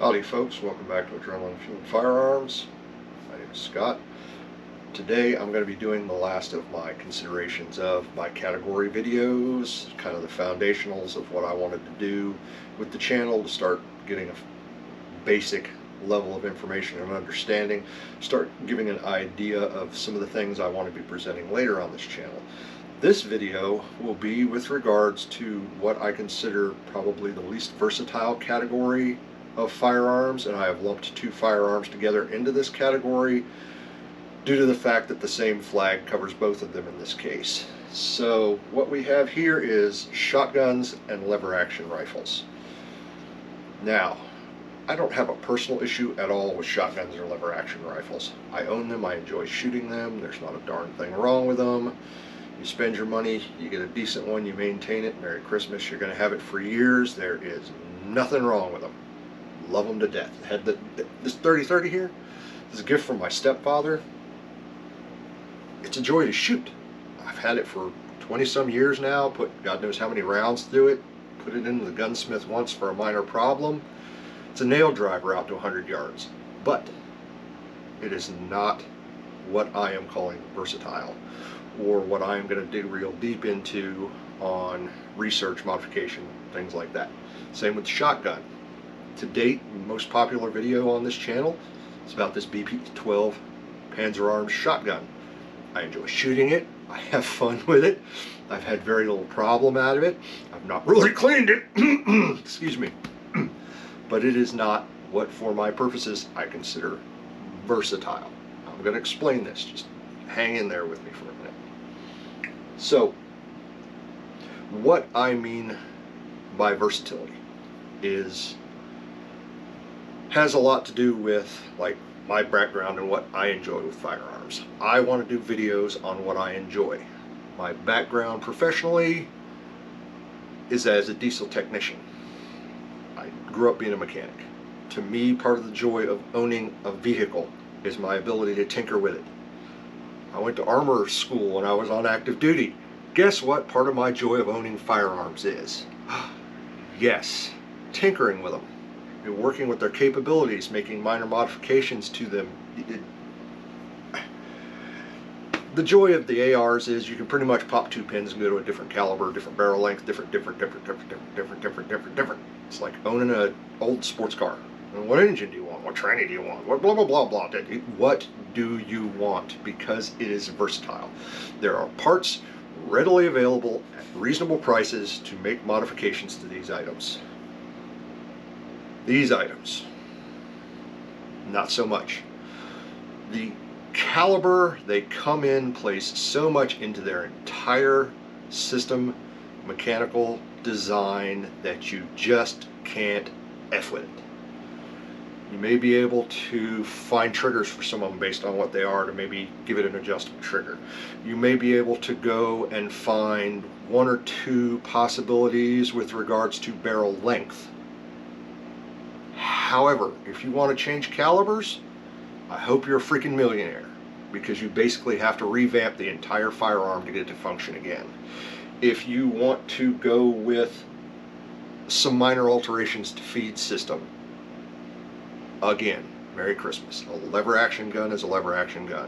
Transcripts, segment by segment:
Howdy folks, welcome back to Adrenaline Fueled Firearms. My name is Scott. Today I'm going to be doing the last of my considerations of my category videos, kind of the foundationals of what I wanted to do with the channel to start getting a basic level of information and understanding, start giving an idea of some of the things I want to be presenting later on this channel. This video will be with regards to what I consider probably the least versatile category of firearms, and I have lumped two firearms together into this category due to the fact that the same flag covers both of them in this case. So what we have here is shotguns and lever action rifles. Now, I don't have a personal issue at all with shotguns or lever action rifles. I own them, I enjoy shooting them, there's not a darn thing wrong with them. You spend your money, you get a decent one, you maintain it, Merry Christmas, you're going to have it for years. There is nothing wrong with them. Love them to death. I had this 30-30 here. This is a gift from my stepfather. It's a joy to shoot. I've had it for 20 some years now, put God knows how many rounds through it, put it into the gunsmith once for a minor problem. It's a nail driver out to 100 yards, but it is not what I am calling versatile, or what I am going to dig real deep into on research, modification, things like that. Same with the shotgun. To date, most popular video on this channel is about this BP-12 Panzer Arms shotgun. I enjoy shooting it. I have fun with it. I've had very little problem out of it. I've not really cleaned it. Excuse me. But it is not what, for my purposes, I consider versatile. I'm going to explain this. Just hang in there with me for a minute. So, what I mean by versatility has a lot to do with like my background and what I enjoy with firearms. I want to do videos on what I enjoy. My background professionally is as a diesel technician. I grew up being a mechanic. To me, part of the joy of owning a vehicle is my ability to tinker with it. I went to armor school when I was on active duty. Guess what part of my joy of owning firearms is? Yes, tinkering with them. You're working with their capabilities, making minor modifications to them. The joy of the ARs is you can pretty much pop two pins and go to a different caliber, different barrel length, different. It's like owning an old sports car. What engine do you want? What tranny do you want? What blah blah blah blah. What do you want? Because it is versatile. There are parts readily available at reasonable prices to make modifications to these items. These items, not so much. The caliber they come in plays so much into their entire system, mechanical design, that you just can't F with it. You may be able to find triggers for some of them based on what they are to maybe give it an adjustable trigger. You may be able to go and find one or two possibilities with regards to barrel length. However, if you want to change calibers, I hope you're a freaking millionaire, because you basically have to revamp the entire firearm to get it to function again. If you want to go with some minor alterations to feed system, again, Merry Christmas. A lever action gun is a lever action gun.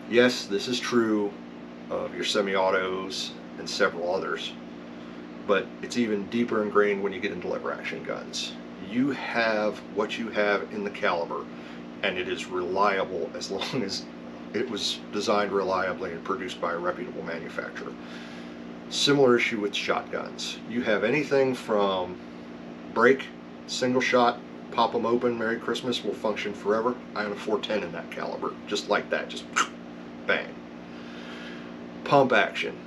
Yes, this is true of your semi-autos and several others, but it's even deeper ingrained when you get into lever action guns. You have what you have in the caliber, and it is reliable as long as it was designed reliably and produced by a reputable manufacturer. Similar issue with shotguns. You have anything from break, single shot, pop them open, Merry Christmas, will function forever. I own a 410 in that caliber, just like that, just bang. Pump action.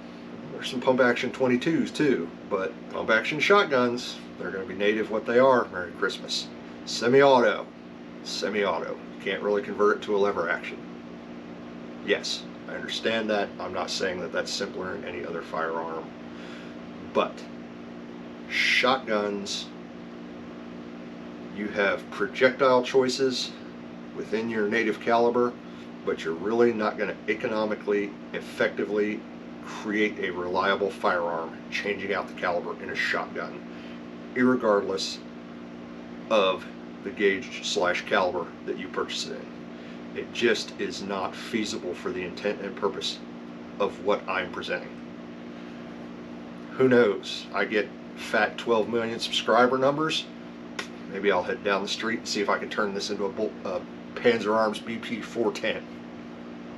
There's some pump action 22s too, but pump action shotguns, they're going to be native what they are, Merry Christmas. Semi-auto. You can't really convert it to a lever action. Yes, I understand that. I'm not saying that that's simpler in any other firearm, but shotguns, you have projectile choices within your native caliber, but you're really not going to economically, effectively create a reliable firearm changing out the caliber in a shotgun, irregardless of the gauge slash caliber that you purchase it in. It just is not feasible for the intent and purpose of what I'm presenting. Who knows? I get fat 12 million subscriber numbers. Maybe I'll head down the street and see if I can turn this into a Panzer Arms BP 410.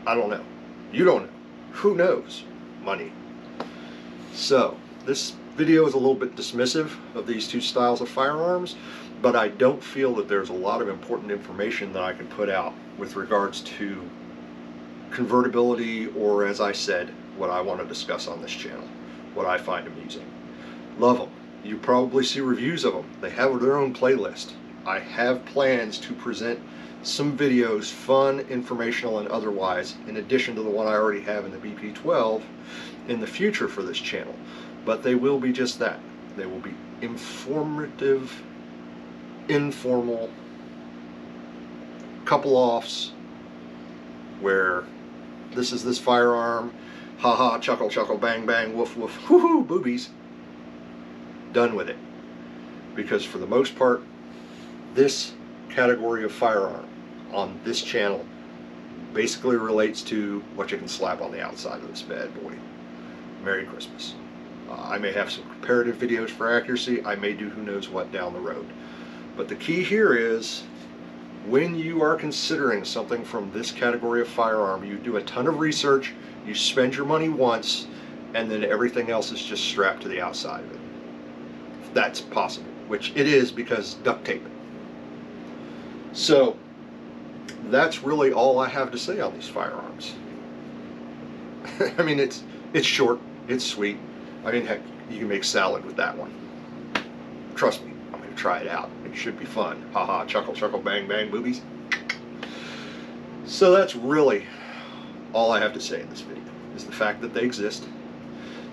I don't know. You don't know. Who knows? Money. So, this video is a little bit dismissive of these two styles of firearms, but I don't feel that there's a lot of important information that I can put out with regards to convertibility, or, as I said, what I want to discuss on this channel, what I find amusing. Love them. You probably see reviews of them. They have their own playlist. I have plans to present some videos, fun, informational, and otherwise, in addition to the one I already have in the BP12 in the future for this channel. But they will be just that. They will be informative, informal, couple offs, where this is this firearm, haha, chuckle, chuckle, bang, bang, woof, woof, whoo-hoo, boobies. Done with it. Because for the most part, this category of firearm on this channel basically relates to what you can slap on the outside of this bad boy. Merry Christmas. I may have some comparative videos for accuracy. I may do who knows what down the road. But the key here is, when you are considering something from this category of firearm, you do a ton of research, you spend your money once, and then everything else is just strapped to the outside of it. If that's possible, which it is, because duct tape. So, that's really all I have to say on these firearms. I mean, it's short, it's sweet. I mean, heck, you can make salad with that one. Trust me, I'm going to try it out. It should be fun. Haha, chuckle, chuckle, bang, bang, boobies. So that's really all I have to say in this video, is the fact that they exist.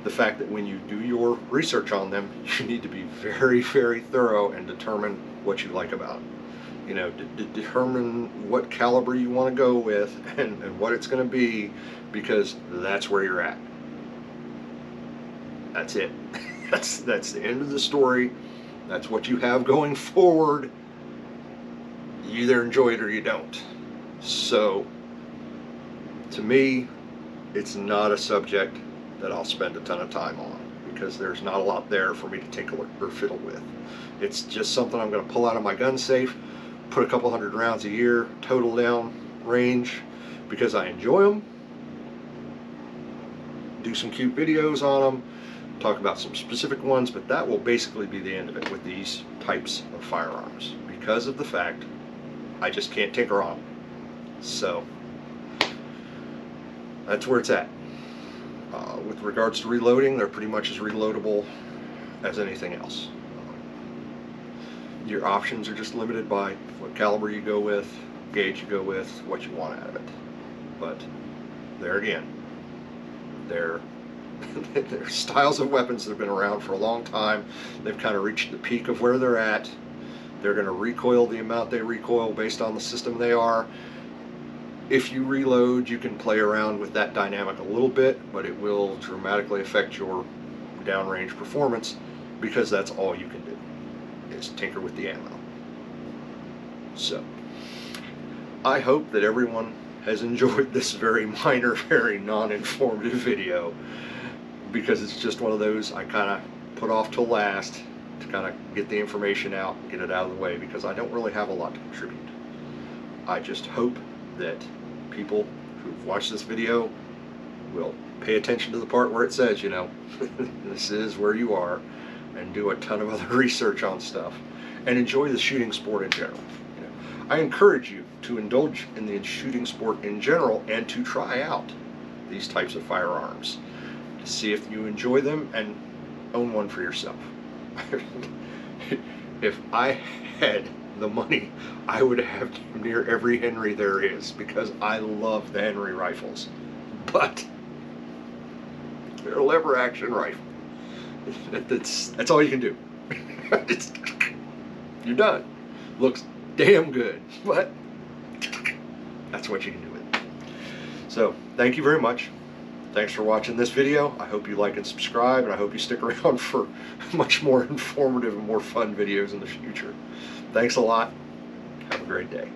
The fact that when you do your research on them, you need to be very, very thorough and determine what you like about them. You know, determine what caliber you want to go with and what it's going to be, because that's where you're at. That's it. That's the end of the story. That's what you have going forward. You either enjoy it or you don't. So, to me, it's not a subject that I'll spend a ton of time on, because there's not a lot there for me to tinkle or fiddle with. It's just something I'm going to pull out of my gun safe, put a couple hundred rounds a year total down range, because I enjoy them, do some cute videos on them, talk about some specific ones, but that will basically be the end of it with these types of firearms, because of the fact I just can't tinker on them. So that's where it's at. With regards to reloading, they're pretty much as reloadable as anything else. Your options are just limited by what caliber you go with, gauge you go with, what you want out of it. But there again, they're styles of weapons that have been around for a long time. They've kind of reached the peak of where they're at. They're going to recoil the amount they recoil based on the system they are. If you reload, you can play around with that dynamic a little bit, but it will dramatically affect your downrange performance, because that's all you can do, is tinker with the ammo. So, I hope that everyone has enjoyed this very minor, very non-informative video, because it's just one of those I kind of put off till last to kind of get the information out, get it out of the way, because I don't really have a lot to contribute. I just hope that people who've watched this video will pay attention to the part where it says, you know, this is where you are, and do a ton of other research on stuff, and enjoy the shooting sport in general. You know, I encourage you to indulge in the shooting sport in general, and to try out these types of firearms to see if you enjoy them, and own one for yourself. If I had the money, I would have near every Henry there is, because I love the Henry rifles. But they're a lever action rifle. That's all you can do. You're done. Looks damn good, but that's what you can do with it. So, thank you very much. Thanks for watching this video. I hope you like and subscribe, and I hope you stick around for much more informative and more fun videos in the future. Thanks a lot. a great day.